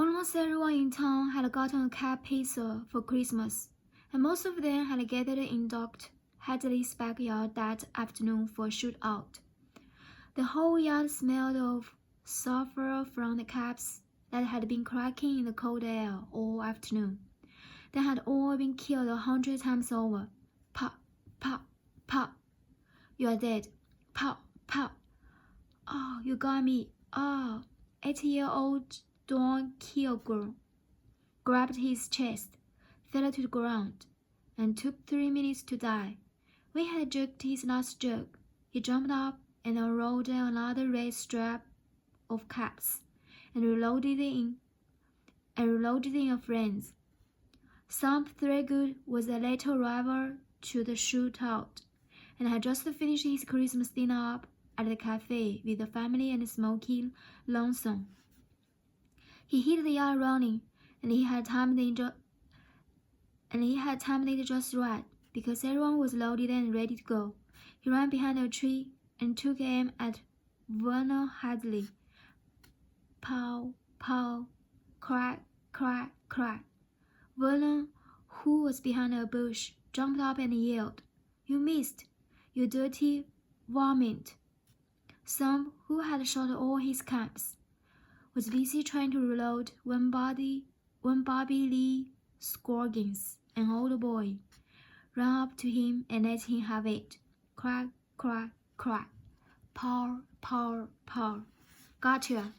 Almost everyone in town had gotten a cat pizza for Christmas, and most of them had gathered in Dr. Hadley's backyard that afternoon for a shootout. The whole yard smelled of sulfur from the caps that had been cracking in the cold air all afternoon. They had all been killed 100 times over. Pop, pop, pop. You are dead. Pop, pop. Oh, you got me. Oh, 8-year-old Don Kilgore grabbed his chest, fell to the ground, and took 3 minutes to die. When he had jerked his last jerk, he jumped up and unrolled another red strap of caps and reloaded in a frenzy. Sam Threadgood was a late arrival to the shootout and had just finished his Christmas dinner up at the cafe with the family and smoking lonesome. He hit the yard running, and he had timed it just right because everyone was loaded and ready to go. He ran behind a tree and took aim at Vernon Hadley. Pow, pow, crack, crack, crack. Vernon, who was behind a bush, jumped up and yelled, "You missed, you dirty varmint!" Sam, who had shot all his caps, was busy trying to reload when Bobby Lee Scroggins, an old boy, ran up to him and let him have it. Crack, crack, crack. Pow, pow, pow. Gotcha.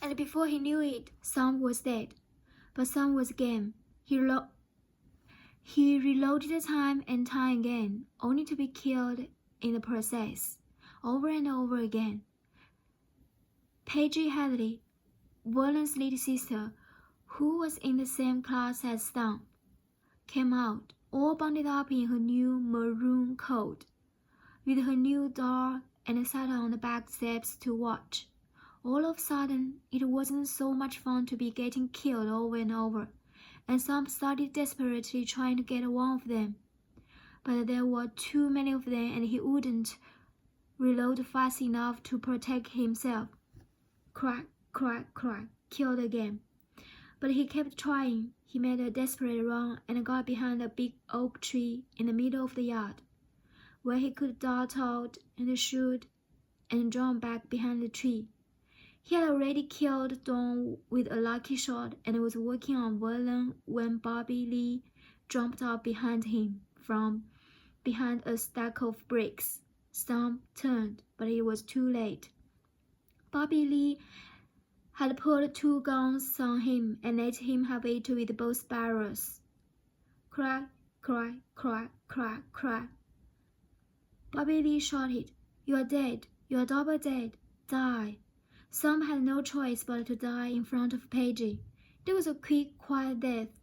And before he knew it, Sam was dead. But Sam was game. He reloaded time and time again, only to be killed in the process, over and over again. Paige Hadley, Vernon's little sister, who was in the same class as Sam, came out, all bundled up in her new maroon coat, with her new doll, and sat on the back steps to watch. All of a sudden, it wasn't so much fun to be getting killed over and over, and Sam started desperately trying to get one of them. But there were too many of them, and he wouldn't reload fast enough to protect himself. Crack, crack, crack, killed again. But he kept trying. He made a desperate run and got behind a big oak tree in the middle of the yard, where he could dart out and shoot and draw back behind the tree. He had already killed Don with a lucky shot and was working on Vernon when Bobby Lee jumped up behind him from behind a stack of bricks. Sam turned, but it was too late. Bobby Lee had put 2 guns on him and let him have it with both barrels. Crack, crack, crack, crack, crack. Bobby Lee shouted, "You are dead. You are double dead. Die." Sam had no choice but to die in front of Paige. It was a quick, quiet death.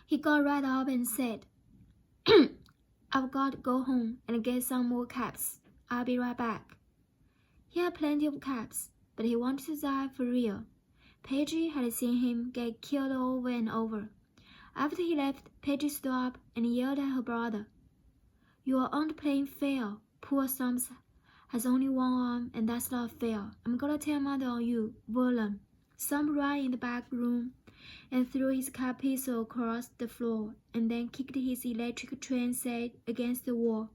He got right up and said, "I've got to go home and get some more caps. I'll be right back." He had plenty of caps, but he wanted to die for real. Paige had seen him get killed over and over. After he left, Paige stood up and yelled at her brother, "You aren't playing fair. Poor Sam has only one arm, and that's not fair. I'm gonna tell Mother on you, Vernon." Sam ran in the back room and threw his cat pistol across the floor, and then kicked his electric train set against the wall,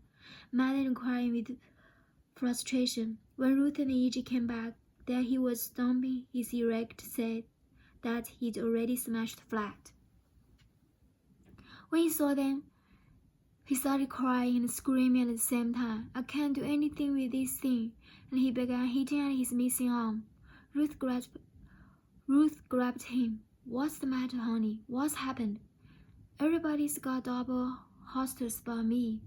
mad and crying with frustration. When Ruth and E.G. came back, there he was stomping his erect set that he'd already smashed flat. When he saw them, he started crying and screaming at the same time. "I can't do anything with this thing," and he began hitting at his missing arm. Ruth grabbed him. "What's the matter, honey? What's happened?" "Everybody's got double holsters but me.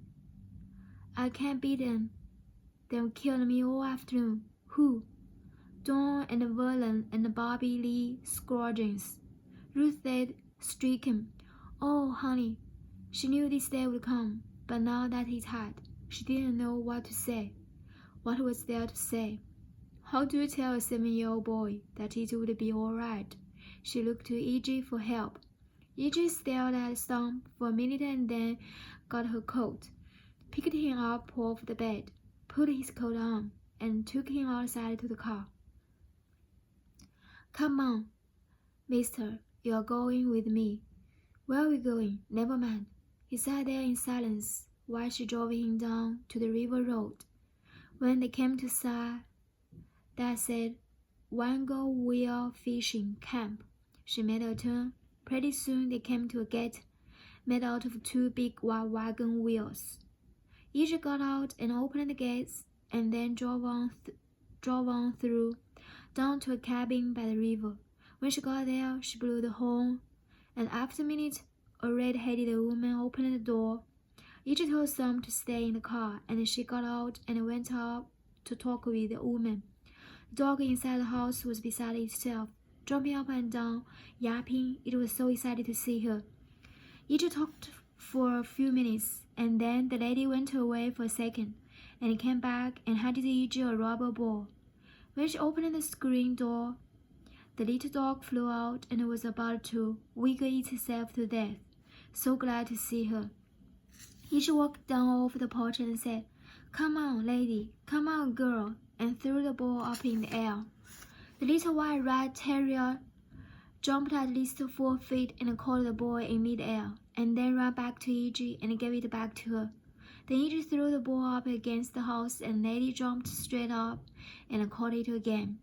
I can't beat them. They've killed me all afternoon." "Who?" "Don and Vernon and Bobby Lee Scroggins." Ruth said, stricken. "Oh, honey." She knew this day would come, but now that it had, she didn't know what to say. What was there to say? How do you tell a 7-year-old boy that it would be all right? She looked to E.G. for help. E.G. stared at Sam for a minute and then got her coat, picked him up off the bed, put his coat on, and took him outside to the car. Come on, mister, you are going with me. Where are we going? Never mind. He sat there in silence while she drove him down to the river road. When they came to a sign that said Wango Wheel Fishing Camp, she made a turn. Pretty soon they came to a gate made out of two big wagon wheels. Each got out and opened the gates, and then drove on through, down to a cabin by the river. When she got there, she blew the horn, and after a minute, a red-headed woman opened the door. Each told Sam to stay in the car, and she got out and went up to talk with the woman. The dog inside the house was beside itself, jumping up and down, yapping. It was so excited to see her. Each talked for a few minutes, and then the lady went away for a second, and came back and handed Iggy a rubber ball. When she opened the screen door, the little dog flew out and was about to wiggle itself to death. So glad to see her. Iggy walked down over the porch and said, "Come on, lady, come on, girl," and threw the ball up in the air. The little white rat terrier jumped at least 4 feet and caught the ball in mid-air, and then ran back to Iggy and gave it back to her. Then Iggy threw the ball up against the house, and Lady jumped straight up and caught it again.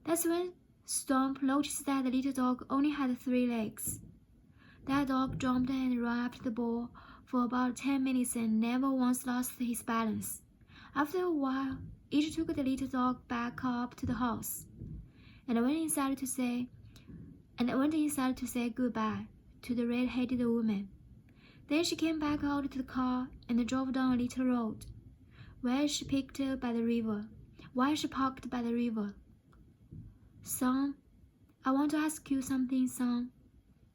That's when Stomp noticed that the little dog only had 3 legs. That dog jumped and ran after the ball for about 10 minutes and never once lost his balance. After a while, Iggy took the little dog back up to the house, and went inside to say goodbye to the red-headed woman. Then she came back out to the car and drove down a little road, while she parked by the river. "Son, I want to ask you something, son."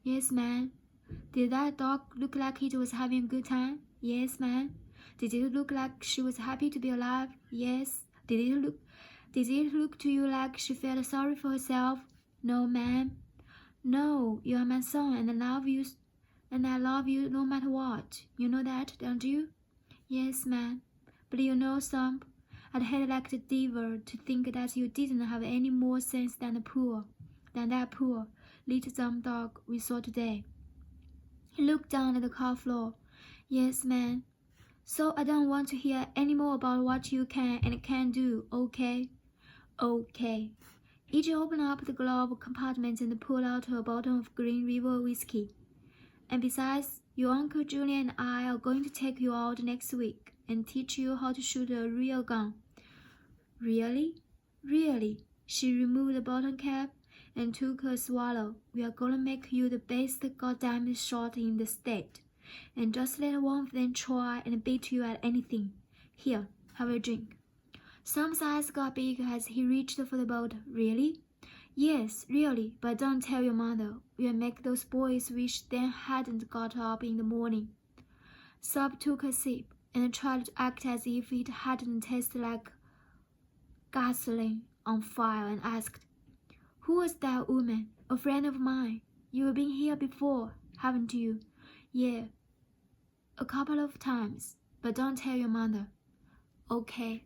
"Yes, ma'am." "Did that dog look like it was having a good time?" "Yes, ma'am." "Did it look like she was happy to be alive?" "Yes." Did it look to you like she felt sorry for herself?" "No, ma'am." "No, you are my son, and I love you no matter what. You know that, don't you?" "Yes, ma'am. But you know, Stomp, I'd hate like the devil to think that you didn't have any more sense than that poor little dumb dog we saw today." He looked down at the car floor. "Yes, ma'am. So I don't want to hear any more about what you can and can't do, okay?" "Okay." Iggy opened up the glove compartment and pulled out a bottle of Green River whiskey. "And besides, your Uncle Julian and I are going to take you out next week and teach you how to shoot a real gun." "Really?" "Really." She removed the bottle cap and took a swallow. "We are going to make you the best goddamn shot in the state, and just let one of them try and beat you at anything. Here, have a drink." Sam's eyes got big as he reached for the bottle. "Really?" "Yes, really, but don't tell your mother. We'll make those boys wish they hadn't got up in the morning." Sub took a sip and tried to act as if it hadn't tasted like gasoline on fire and asked, "Who was that woman?" "A friend of mine. You've been here before, haven't you?" "Yeah, a couple of times, but don't tell your mother." "Okay."